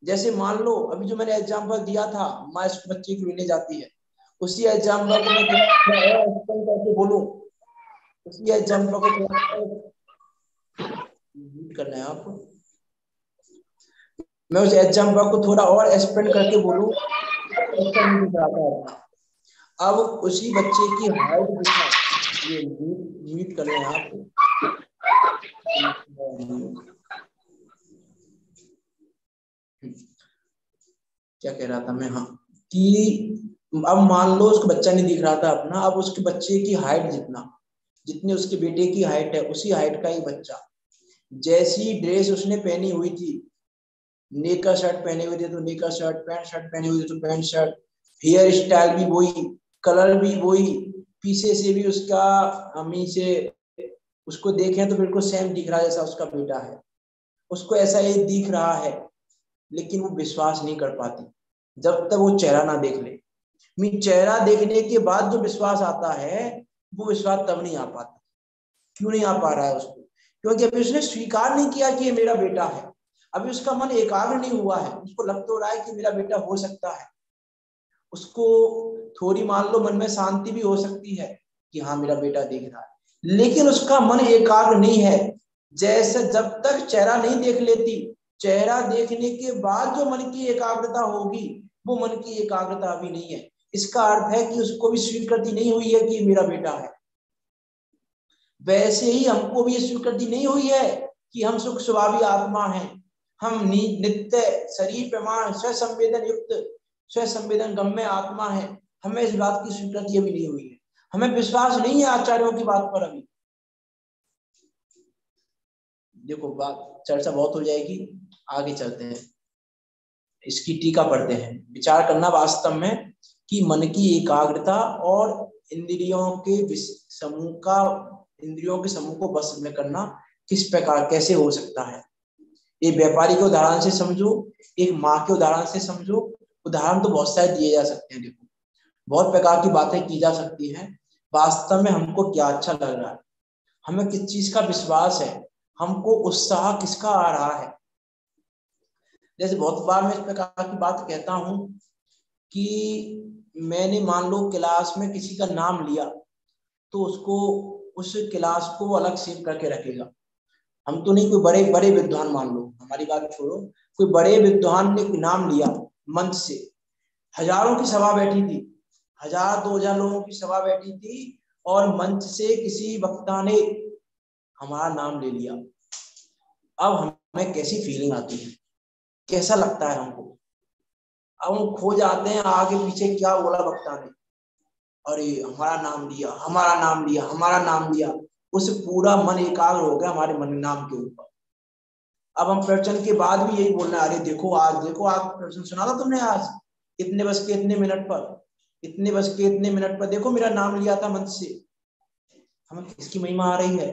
जैसे मान लो अभी जो मैंने एग्जाम्पल दिया था, माँ इस बच्चे को लेने जाती है, उसी एग्जाम्पल को मैं कैसे बोलूं, उसी एग्जाम्पल को करना है आपको। मैं उस एग्जाम्पल को थोड़ा और एक्सपेंड करके बोलूं, बच्चा नहीं दिख रहा था अपना। अब उसी बच्चे की हाइट दिखा, ये म्यूट कर लें आप, क्या कह रहा था मैं, हाँ, कि अब मान लो उसको बच्चा नहीं दिख रहा था अपना, अब उसके बच्चे की हाइट जितनी उसके बेटे की हाइट है, उसी हाइट का ही बच्चा, जैसी ड्रेस उसने पहनी हुई थी, नेकर शर्ट पहने हुए थे तो नेकर शर्ट, पैंट शर्ट पहने हुए थे तो पैंट शर्ट, हेयर स्टाइल भी वही, कलर भी वही, पीछे से भी उसका, अम्मी से उसको देखें तो बिल्कुल सेम दिख रहा है जैसा उसका बेटा है, उसको ऐसा ही दिख रहा है, लेकिन वो विश्वास नहीं कर पाती जब तक वो चेहरा ना देख ले। चेहरा देखने के बाद जो विश्वास आता है, वो विश्वास तब नहीं आ पाता। क्यों नहीं आ पा रहा है उसको? क्योंकि अभी उसने स्वीकार नहीं किया कि ये मेरा बेटा है, अभी उसका मन एकाग्र नहीं हुआ है, उसको लग तो रहा है कि मेरा बेटा हो सकता है, उसको थोड़ी मान लो मन में शांति भी हो सकती है कि हाँ मेरा बेटा देख रहा है, लेकिन उसका मन एकाग्र नहीं है। जैसे जब तक चेहरा नहीं देख लेती, चेहरा देखने के बाद जो मन की एकाग्रता होगी, वो मन की एकाग्रता अभी नहीं है। इसका अर्थ है कि उसको भी स्वीकृति नहीं हुई है कि मेरा बेटा है। वैसे ही हमको भी स्वीकृति नहीं हुई है कि हम सुख स्वभावी आत्मा हैं, हम नित्य शरीर प्रमाण स्वसंवेदन युक्त स्वसंवेदन गम्य आत्मा है, हमें इस बात की स्वीकृति अभी नहीं हुई है, हमें विश्वास नहीं है आचार्यों की बात पर अभी। देखो बात चर्चा बहुत हो जाएगी, आगे चलते हैं, इसकी टीका पढ़ते हैं। विचार करना वास्तव में कि मन की एकाग्रता और इंद्रियों के समूह को बस में करना किस प्रकार कैसे हो सकता है। एक व्यापारी के उदाहरण से समझो, एक माँ के उदाहरण से समझो। उदाहरण तो बहुत सारे दिए जा सकते हैं, देखो बहुत प्रकार की बातें की जा सकती हैं। वास्तव में हमको क्या अच्छा लग रहा है, हमें किस चीज का विश्वास है, हमको उत्साह किसका आ रहा है। जैसे बहुत बार मैं इस प्रकार की बात कहता हूं कि मैंने मान लो क्लास में किसी का नाम लिया, तो उसको उस क्लास को अलग सेव करके रखेगा। हम तो नहीं, कोई बड़े बड़े विद्वान मान लो, हमारी बात छोड़ो, कोई बड़े विद्वान ने नाम लिया मंच से, हजारों की सभा बैठी थी, 1000-2000 लोगों की सभा बैठी थी, और मंच से किसी वक्ता ने हमारा नाम ले लिया। अब हमें कैसी फीलिंग आती है, कैसा लगता है हमको? अब हम खो जाते हैं आगे पीछे क्या बोला वक्ता ने, अरे हमारा नाम लिया, हमारा नाम लिया, हमारा नाम लिया, उस पूरा मन एकाग्र हो गया हमारे मन नाम के ऊपर। अब हम प्रवचन के बाद भी यही बोलना, अरे देखो आज प्रवचन सुना था तुमने, आज इतने बज के इतने मिनट पर, इतने बज के इतने मिनट पर देखो मेरा नाम लिया था मंच से। हमें किसकी महिमा आ रही है?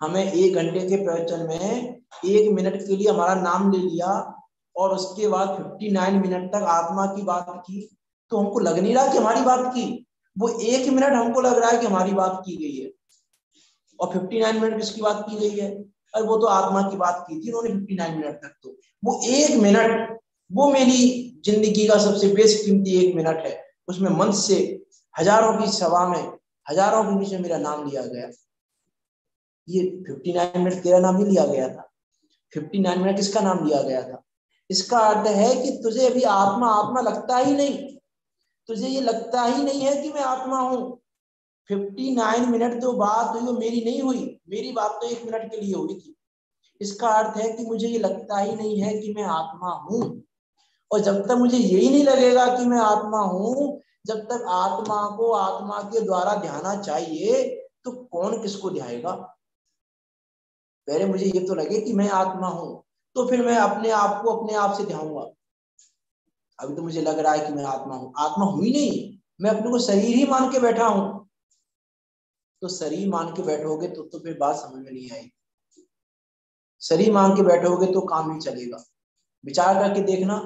हमें 1 घंटे के प्रवचन में 1 मिनट के लिए हमारा नाम ले लिया, और उसके बाद 59 मिनट तक आत्मा की बात की, तो हमको लग नहीं रहा कि हमारी बात की, वो 1 मिनट हमको लग रहा है कि हमारी बात की गई है। और 59 मिनट किसकी बात की गई है? अरे वो तो आत्मा की बात की थी उन्होंने 59 मिनट तक। तो वो 1 मिनट, वो मेरी जिंदगी का सबसे बेशकीमती 1 मिनट है, उसमें मंच से हजारों की सभा में, हजारों के बीच में मेरा नाम लिया गया। ये 59 मिनट तेरा नाम नहीं लिया गया था, 59 मिनट किसका नाम लिया गया था? इसका अर्थ है कि तुझे अभी आत्मा आत्मा लगता ही नहीं, तुझे ये लगता ही नहीं है कि मैं आत्मा हूं। 59 मिनट जो बात हुई वो मेरी नहीं हुई, मेरी बात तो 1 मिनट के लिए हुई थी। इसका अर्थ है कि मुझे ये लगता ही नहीं है कि मैं आत्मा हूं, और जब तक मुझे यही नहीं लगेगा कि मैं आत्मा हूं, जब तक आत्मा को आत्मा के द्वारा ध्याना चाहिए, तो कौन किसको ध्याएगा? पहले मुझे ये तो लगे कि मैं आत्मा हूं, तो फिर मैं अपने आप को अपने आप से ध्याऊंगा। अभी तो मुझे लग रहा है कि मैं आत्मा हूं, आत्मा हूं ही नहीं, मैं अपने को शरीर ही मान के बैठा हूं। तो शरीर मान के बैठोगे तो फिर बात समझ में नहीं आएगी। शरीर मान के बैठोगे तो काम नहीं चलेगा। विचार करके देखना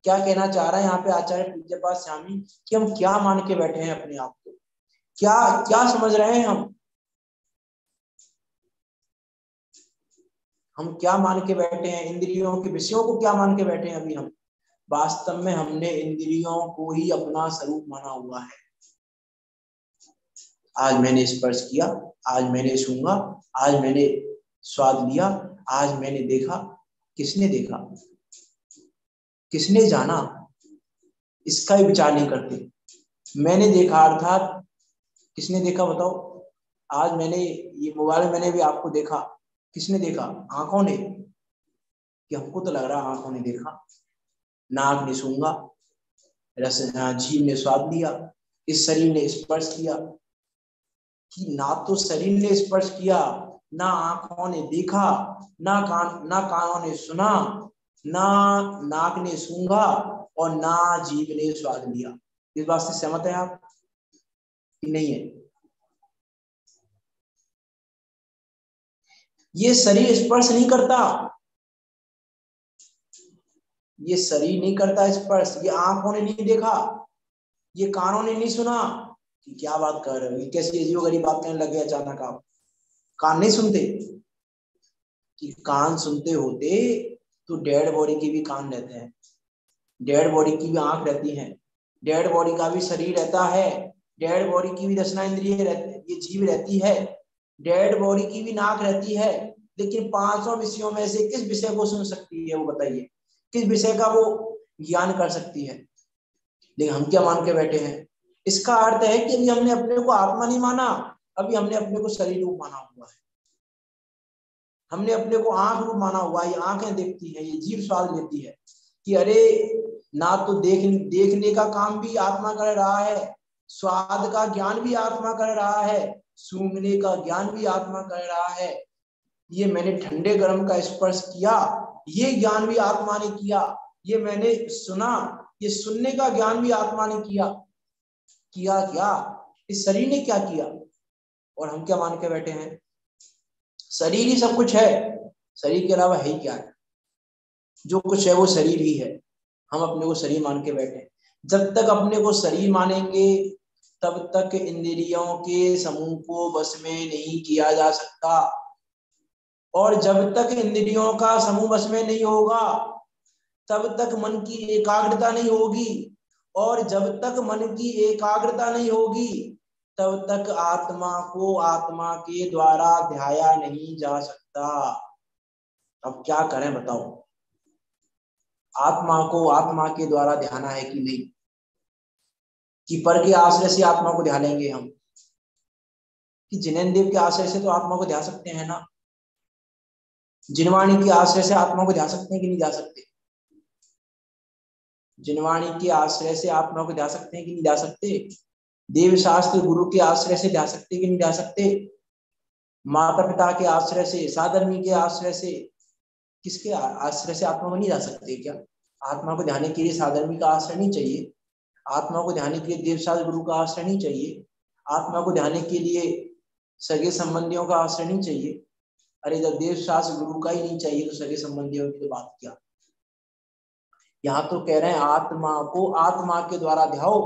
क्या कहना चाह रहा है यहाँ पे आचार्य पूज्यपाद स्वामी, कि हम क्या मान के बैठे हैं अपने आप को, क्या क्या समझ रहे हैं हम क्या मान के बैठे हैं? इंद्रियों के विषयों को क्या मान के बैठे हैं अभी हम? वास्तव में हमने इंद्रियों को ही अपना स्वरूप माना हुआ है। आज मैंने स्पर्श किया, आज मैंने सूंघा, आज मैंने स्वाद लिया, आज मैंने देखा। किसने देखा? किसने जाना, इसका भी विचार नहीं करते। मैंने देखा अर्थात किसने देखा बताओ? आज मैंने ये मोबाइल मैंने भी आपको देखा, किसने देखा? आंखों ने। कि हमको तो लग रहा आंखों ने देखा, नाक ने सूंघा, रस जीभ ने स्वाद लिया, इस शरीर ने स्पर्श किया। कि ना तो शरीर ने स्पर्श किया, ना आंखों ने देखा, ना कानों ने सुना, ना नाक ने सूंघा और ना जीभ ने स्वाद लिया। इस बात से सहमत है आप कि नहीं है? ये शरीर स्पर्श नहीं करता, ये शरीर नहीं करता स्पर्श, ये आंखों ने नहीं देखा, ये कानों ने नहीं सुना। कि क्या बात कर रहे हो, ये कैसी अजीबोगरीब बात कहने लगे अचानक आप? कान नहीं सुनते? कि कान सुनते होते तो डेड बॉडी के भी कान रहते हैं, डेड बॉडी की भी आंख रहती है, डेड बॉडी का भी शरीर रहता है, डेड बॉडी की भी रसना इंद्रिय रहती, ये जीभ रहती है, डेड बॉडी की भी नाक रहती है। लेकिन 500 विषयों में से किस विषय को सुन सकती है वो बताइए? किस विषय का वो ज्ञान कर सकती है? लेकिन हम क्या मान के बैठे हैं? इसका अर्थ है कि अभी हमने अपने को आत्मा नहीं माना, अभी हमने अपने को शरीर रूप माना हुआ है, हमने अपने को आंख रूप माना हुआ है। ये आंखें देखती है, ये जीभ स्वाद लेती है। कि अरे ना तो देखने का काम भी आत्मा कर रहा है, स्वाद का ज्ञान भी आत्मा कर रहा है, सूंघने का ज्ञान भी आत्मा कर रहा है। ये मैंने ठंडे गर्म का स्पर्श किया, ये ज्ञान भी आत्मा ने किया। ये मैंने सुना, ये सुनने का ज्ञान भी आत्मा ने किया। क्या इस शरीर ने क्या किया? और हम क्या मान के बैठे हैं? शरीर ही सब कुछ है, शरीर के अलावा है ही क्या है? जो कुछ है वो शरीर ही है, हम अपने को शरीर मान के बैठे। जब तक अपने को शरीर मानेंगे तब तक इंद्रियों के समूह को बस में नहीं किया जा सकता, और जब तक इंद्रियों का समूह बस में नहीं होगा तब तक मन की एकाग्रता नहीं होगी, और जब तक मन की एकाग्रता नहीं होगी तब तक आत्मा को आत्मा के द्वारा ध्याया नहीं जा सकता। अब क्या करें बताओ? आत्मा को आत्मा के द्वारा ध्याना है कि नहीं? कि पर के आश्रय से आत्मा को ध्यान लेंगे हम? कि जिनेन्द्र देव के आश्रय से तो आत्मा को ध्यान सकते हैं ना? जिनवाणी के आश्रय से आत्मा को ध्यान सकते हैं कि नहीं जा सकते? जिनवाणी के आश्रय से आत्मा को ध्यान सकते हैं कि नहीं जा सकते? देव शास्त्र गुरु के आश्रय से ध्यान सकते कि नहीं जा सकते? माता पिता के आश्रय से, साधर्मी के आश्रय से, किसके आश्रय से आत्मा को नहीं जा सकते क्या? आत्मा को ध्यान के लिए साधर्मी का आश्रय नहीं चाहिए, आत्मा को ध्यान के लिए देव शास्त्र गुरु का आश्रय नहीं चाहिए, आत्मा को ध्यान के लिए सगे संबंधियों का आश्रय नहीं चाहिए। अरे जब देव शास्त्र गुरु का ही नहीं चाहिए तो सगे संबंधियों की तो बात क्या? यहाँ तो कह रहे हैं आत्मा को आत्मा के द्वारा ध्याओ,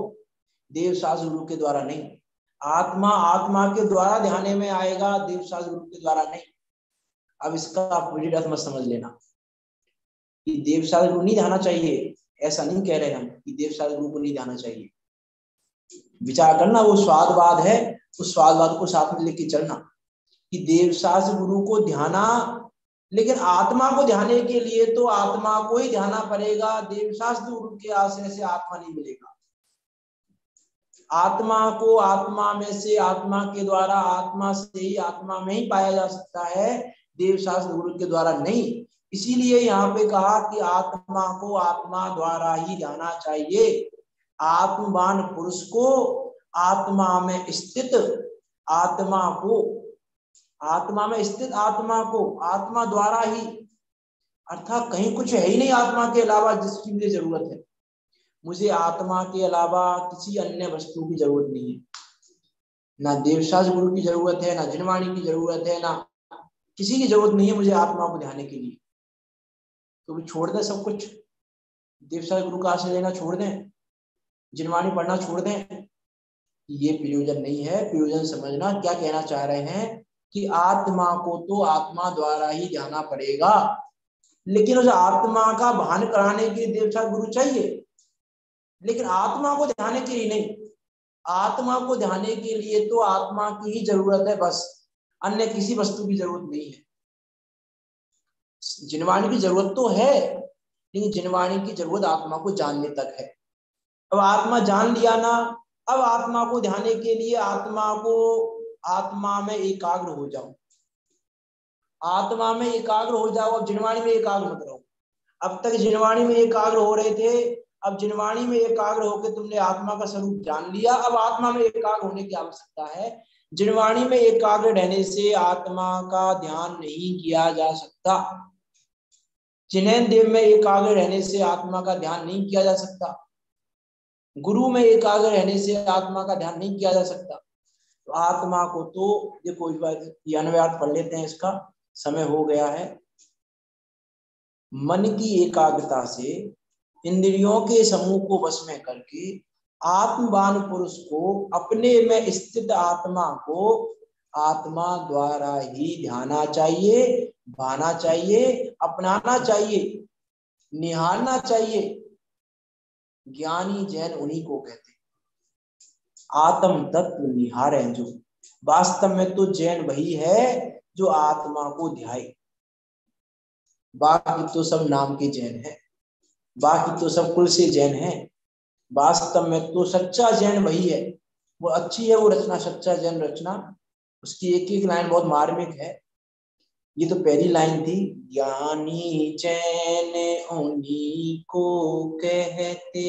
देव शास्त्र गुरु के द्वारा नहीं। आत्मा आत्मा के द्वारा ध्यान में आएगा, देव शास्त्र गुरु के द्वारा नहीं। अब इसका आप अर्थ मत समझ लेना कि देव शास्त्र गुरु नहीं ध्याना चाहिए, ऐसा नहीं कह रहे हम कि देव शास्त्र गुरु को नहीं ध्याना चाहिए। विचार करना, वो स्वादवाद है, उस स्वादवाद को साथ में लेके चलना कि देव शास्त्र गुरु को ध्याना, लेकिन आत्मा को ध्याने के लिए तो आत्मा को ही ध्याना पड़ेगा, देव शास्त्र गुरु के आश्रय से आत्मा नहीं मिलेगा। आत्मा को आत्मा में से, आत्मा के द्वारा, आत्मा से ही आत्मा में ही पाया जा सकता है, देव शास्त्र गुरु के द्वारा नहीं। इसीलिए यहाँ पे कहा कि आत्मा को आत्मा द्वारा ही जाना चाहिए। आत्मवान पुरुष को आत्मा में स्थित आत्मा को, आत्मा में स्थित आत्मा को आत्मा द्वारा ही, अर्थात कहीं कुछ है ही नहीं आत्मा के अलावा जिसकी मुझे जरूरत है। मुझे आत्मा के अलावा किसी अन्य वस्तु की जरूरत नहीं है, ना देवशास्त्र गुरु की जरूरत है, ना जिनवाणी की जरूरत है, ना किसी की जरूरत नहीं है मुझे आत्मा को ध्यान के लिए। तो छोड़ दें सब कुछ, देवशास्त्र गुरु का आश्रय लेना छोड़ दें, जिनवाणी पढ़ना छोड़ दें, ये प्रयोजन नहीं है। प्रयोजन समझना क्या कहना चाह रहे हैं कि आत्मा को तो आत्मा द्वारा ही जाना पड़ेगा, लेकिन उस आत्मा का भान कराने के लिए देवशास्त्र गुरु चाहिए, लेकिन आत्मा को ध्यान के लिए नहीं। आत्मा को ध्याने के लिए तो आत्मा की ही जरूरत है बस, अन्य किसी वस्तु की जरूरत नहीं है। जिनवाणी की जरूरत तो है, लेकिन जिनवाणी की जरूरत आत्मा को जानने तक है। अब आत्मा जान लिया ना, अब आत्मा को ध्याने के लिए आत्मा में एकाग्र हो जाओ, आत्मा में एकाग्र हो जाओ। अब जिनवाणी में एकाग्र मत रहो। अब तक जिनवाणी में एकाग्र हो रहे थे, अब जिनवाणी में एकाग्र होकर तुमने आत्मा का स्वरूप जान लिया, अब आत्मा में एकाग्र होने की आवश्यकता है। जिनवाणी में एकाग्र रहने से आत्मा का ध्यान नहीं किया जा सकता, जिनेन देव में एकाग्र रहने से आत्मा का ध्यान नहीं किया जा सकता, गुरु में एकाग्र रहने से आत्मा का ध्यान नहीं किया जा सकता। तो आत्मा को तो देखो इस बार ये अनुवाद पढ़ लेते हैं, इसका समय हो गया है। मन की एकाग्रता से इंद्रियों के समूह को वश में करके आत्मवान पुरुष को अपने में स्थित आत्मा को आत्मा द्वारा ही ध्याना चाहिए, भाना चाहिए, अपनाना चाहिए, निहारना चाहिए। ज्ञानी जैन उन्हीं को कहते हैं आत्म तत्व निहारे, जो वास्तव में तो जैन वही है जो आत्मा को ध्याए। बाकी तो सब नाम के जैन है, बाकी तो सब कुल से जैन है। वास्तव में तो सच्चा जैन वही है। वो अच्छी है वो रचना, सच्चा जैन रचना, उसकी एक एक लाइन बहुत मार्मिक है। ये तो पहली लाइन थी, ज्ञानी जैन उन्हीं को कहते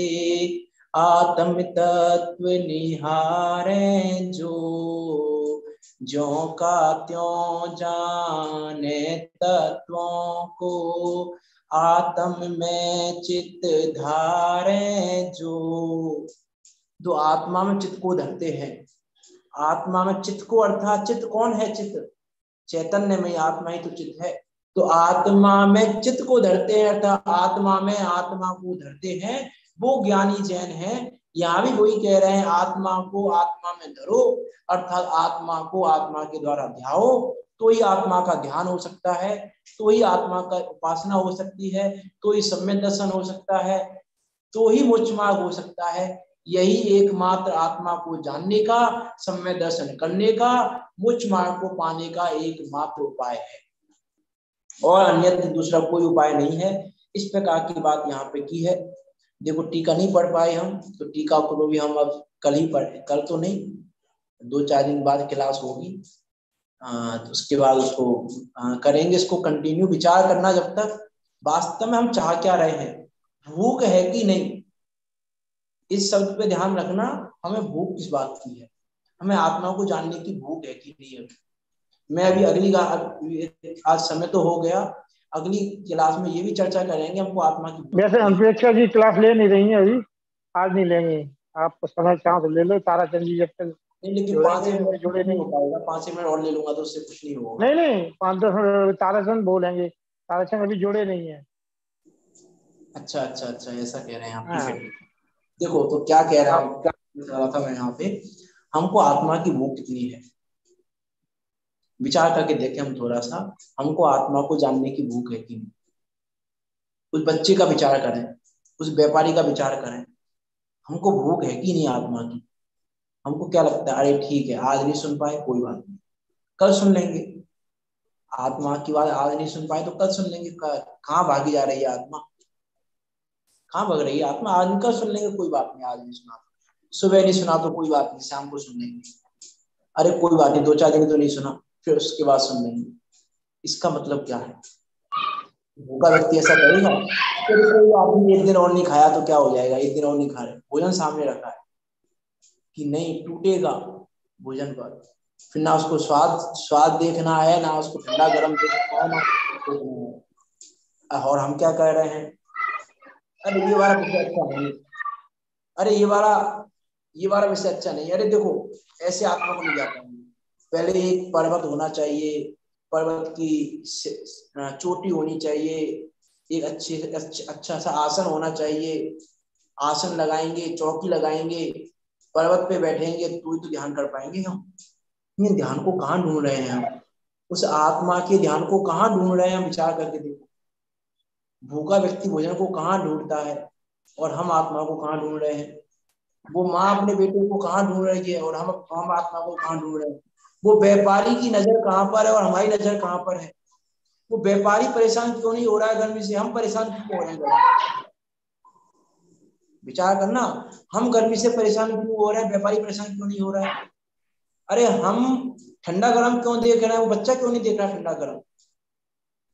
आत्म तत्व निहारे, जो का त्यों जाने तत्वों को आत्म में चित्त धारे, जो आत्मा में चित्त को धरते हैं। आत्मा में चित्त को, अर्थात चित्त कौन है? चित्त चैतन्य में आत्मा ही तो चित्त है। तो आत्मा में चित्त को धरते हैं, अर्थात आत्मा में आत्मा को धरते हैं, वो ज्ञानी जैन है। यहाँ भी वही कह रहे हैं, आत्मा को आत्मा में धरो, अर्थात आत्मा को आत्मा के द्वारा ध्याओ, तो ही आत्मा का ध्यान हो सकता है, तो ही आत्मा का उपासना हो सकती है, तो ही सम्यक दर्शन हो सकता है, तो ही मोक्ष मार्ग हो सकता है। यही एकमात्र आत्मा को जानने का, सम्यक दर्शन करने का, मोक्ष मार्ग को पाने का एकमात्र उपाय है, और अन्यथा दूसरा कोई उपाय नहीं है। इस प्रकार की बात यहाँ पे की है। देखो टीका नहीं पढ़ पाए हम, तो टीका को भी हम अब कल ही पढ़े, कल तो नहीं, 2-4 दिन बाद क्लास होगी, तो उसके बाद उसको करेंगे। इसको कंटिन्यू विचार करना, जब तक वास्तव में हम चाह क्या रहे हैं, भूख है कि नहीं, इस शब्द पे ध्यान रखना। हमें भूख किस बात की है, हमें आत्मा को जानने की भूख है कि नहीं है। मैं अभी आज समय तो हो गया, अगली क्लास में ये भी चर्चा करेंगे हमको आत्मा की भूख। वैसे अंपेक्षा जी क्लास ले नहीं रही है अभी, आज नहीं लेंगे, आप समय चांस ले लो। ताराचंद जी जब तक नहीं, लेकिन 5 मिनट जुड़े नहीं हो पाएगा, 5 मिनट और ले लूंगा तो उससे कुछ नहीं होगा। नहीं 5-10 मिनट ताराचंद बोलेंगे, ताराचंद अभी जुड़े नहीं है। अच्छा, ऐसा कह रहे हैं आप, ठीक है। देखो तो क्या कह रहा था मैं यहाँ पे, हमको आत्मा की भूख कितनी है विचार करके देखें हम थोड़ा सा। हमको आत्मा को जानने की भूख है कि नहीं? उस बच्चे का विचार करें, उस व्यापारी का विचार करें, हमको भूख है कि नहीं आत्मा की? हमको क्या लगता है, अरे ठीक है आज नहीं सुन पाए कोई बात नहीं, कल सुन लेंगे। आत्मा की बात आज नहीं सुन पाए तो कल सुन लेंगे। कहाँ भागी जा रही है आत्मा, कहाँ भाग रही है आत्मा? आज नहीं कल सुन लेंगे, कोई बात नहीं, आज नहीं सुना, सुबह नहीं सुना तो कोई बात नहीं, शाम को सुन लेंगे। अरे कोई बात नहीं, 2-4 दिन तो नहीं सुना, फिर उसके बाद सुन लेंगे। इसका मतलब क्या है? भूखा व्यक्ति ऐसा करेगा? कोई आदमी एक दिन और नहीं खाया तो क्या हो जाएगा, एक दिन और नहीं खा रहे, भोजन सामने रखा है कि नहीं टूटेगा भोजन पर, फिर ना उसको स्वाद देखना है, ना उसको ठंडा गर्म देखना है, ना। और हम क्या कह रहे हैं, अरे ये वाला विषय अच्छा नहीं, अरे ये वाला विषय अच्छा नहीं। अरे देखो ऐसे आत्मा को नहीं जा पाएंगे। पहले एक पर्वत होना चाहिए, पर्वत की चोटी होनी चाहिए, एक अच्छा सा आसन होना चाहिए, आसन लगाएंगे, चौकी लगाएंगे, पर्वत पे बैठेंगे तो ध्यान कर पाएंगे हम। ये ध्यान को कहाँ ढूंढ रहे हैं हम? उस आत्मा के ध्यान को कहाँ ढूंढ रहे हैं हम? विचार करके देखो, भूखा व्यक्ति भोजन को कहाँ ढूंढता है और हम आत्मा को कहाँ ढूंढ रहे हैं? वो माँ अपने बेटे को कहाँ ढूंढ रही है और हम आत्मा को कहाँ ढूंढ रहे हैं? वो व्यापारी की नजर कहाँ पर है और हमारी नजर कहाँ पर है? वो व्यापारी परेशान क्यों नहीं हो रहा है गर्मी से, हम परेशान क्यों हो रहे हैं? विचार करना, हम गर्मी से परेशान क्यों हो रहे हैं, व्यापारी परेशान क्यों नहीं हो रहा है? अरे हम ठंडा गर्म क्यों देख रहे हैं, वो बच्चा क्यों नहीं देख रहा ठंडा गर्म?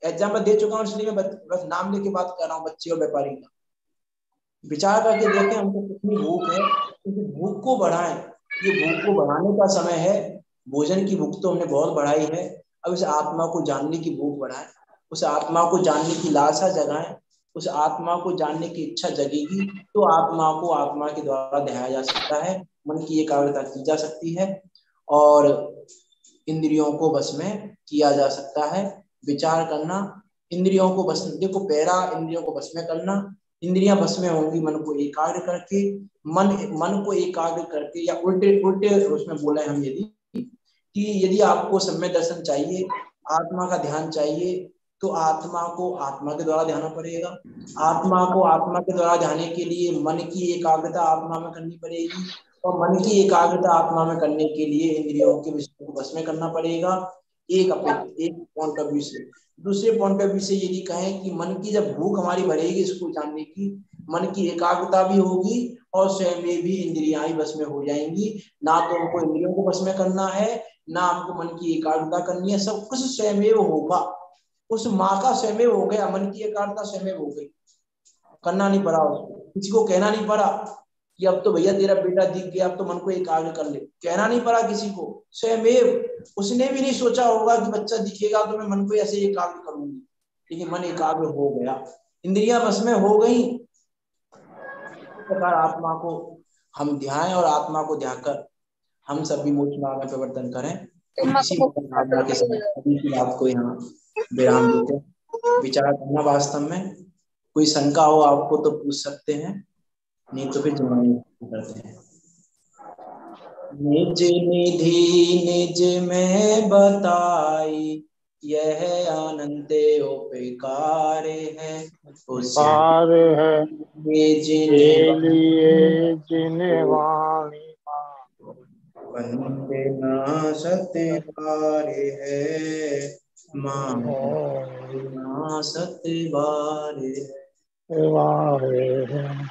एग्जाम्पल दे चुका हूँ इसलिए मैं बस नाम लेके बात कर रहा हूँ बच्चे और व्यापारी का। विचार करके देखें हमको कितनी भूख है, क्योंकि भूख को बढ़ाएं। ये भूख को बढ़ाने का समय है। भोजन की भूख तो हमने बहुत बढ़ाई है, अब इस आत्मा को जानने की भूख बढ़ाएं, उस आत्मा को जानने की लालसा जगाएं, उस आत्मा को जानने की इच्छा जगेगी तो आत्मा को आत्मा के द्वारा ध्याया जा सकता है, मन की एकाग्रता की जा सकती है और इंद्रियों को बस में किया जा सकता है। विचार करना, इंद्रियों को बस, देखो पहला इंद्रियों को बस में करना, इंद्रियां बस में होंगी मन को एकाग्र करके, मन को एकाग्र करके, या उल्टे उल्टे उसमें बोला है हम यदि कि यदि आपको सम्यक दर्शन चाहिए, आत्मा का ध्यान चाहिए, तो आत्मा को आत्मा के द्वारा ध्यान पड़ेगा। आत्मा को आत्मा के द्वारा ध्यान के लिए मन की एकाग्रता आत्मा में करनी पड़ेगी, और मन की एकाग्रता आत्मा में करने के लिए इंद्रियों के विषय को बस में करना पड़ेगा। एक पॉइंट ऑफ व्यू से। दूसरे पॉइंट ऑफ व्यू से यदि कहें कि मन की जब भूख हमारी बढ़ेगी इसको जानने की, मन की एकाग्रता भी होगी और स्वयं में भी इंद्रियां ही बस में हो जाएंगी। ना तो हमको इंद्रियों को बस में करना है, ना हमको मन की एकाग्रता करनी है, सब कुछ स्वयं होगा। उस माँ का स्वयं हो गया, मन की एकाग्रता स्वयं हो गई, करना नहीं पड़ा उसको, किसी को कहना नहीं पड़ा कि अब तो भैया तेरा बेटा दिख गया, अब तो मन को एकाग्र कर ले, कहना नहीं पड़ा किसी को, स्वयं। उसने भी नहीं सोचा होगा कि बच्चा दिखेगा तो मैं मन को ऐसे एकाग्र करूंगी, लेकिन मन एकाग्र हो गया, इंद्रियां बस में हो गई। इस प्रकार आत्मा को हम ध्यान और आत्मा को ध्यान कर हम सभी मोक्ष मार्ग में परिवर्तन करें। तो इसी भावना के साथ अभी की बात को यहाँ विराम देते हैं। विचार करना, वास्तव में कोई शंका हो आपको तो पूछ सकते हैं, नहीं तो फिर जवाब करते हैं। निज निधि निज में बताई, यह अनंत उपकार है, पार है जिन्हें वाणी वंदे न सत्य बारे है, मां सत्य बारे है।